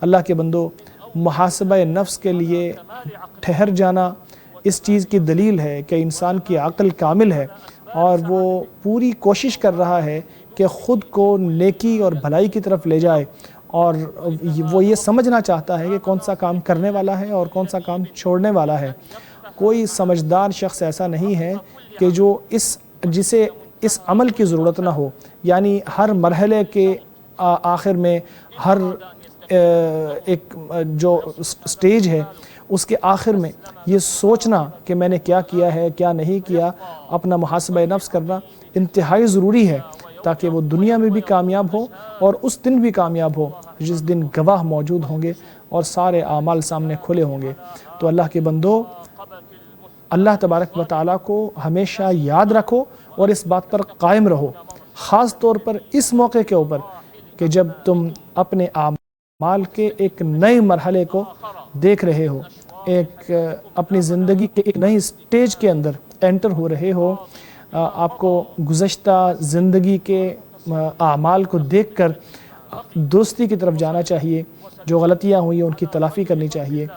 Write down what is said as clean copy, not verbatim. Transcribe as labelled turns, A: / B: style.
A: اللہ کے بندو، محاسبہ نفس کے لیے ٹھہر جانا اس چیز کی دلیل ہے کہ انسان کی عقل کامل ہے اور وہ پوری کوشش کر رہا ہے کہ خود کو نیکی اور بھلائی کی طرف لے جائے، اور وہ یہ سمجھنا چاہتا ہے کہ کون سا کام کرنے والا ہے اور کون سا کام چھوڑنے والا ہے۔ کوئی سمجھدار شخص ایسا نہیں ہے کہ جو جسے اس عمل کی ضرورت نہ ہو، یعنی ہر مرحلے کے آخر میں، ہر ایک جو سٹیج ہے اس کے آخر میں یہ سوچنا کہ میں نے کیا کیا ہے کیا نہیں کیا، اپنا محاسبہ نفس کرنا انتہائی ضروری ہے تاکہ وہ دنیا میں بھی کامیاب ہو اور اس دن بھی کامیاب ہو جس دن گواہ موجود ہوں گے اور سارے اعمال سامنے کھلے ہوں گے۔ تو اللہ کے بندو، اللہ تبارک و تعالیٰ کو ہمیشہ یاد رکھو اور اس بات پر قائم رہو، خاص طور پر اس موقع کے اوپر کہ جب تم اپنے اعمال کے ایک نئے مرحلے کو دیکھ رہے ہو، اپنی زندگی کے ایک نئی سٹیج کے اندر انٹر ہو رہے ہو۔ آپ کو گزشتہ زندگی کے اعمال کو دیکھ کر درستی کی طرف جانا چاہیے، جو غلطیاں ہوئی ہیں ان کی تلافی کرنی چاہیے،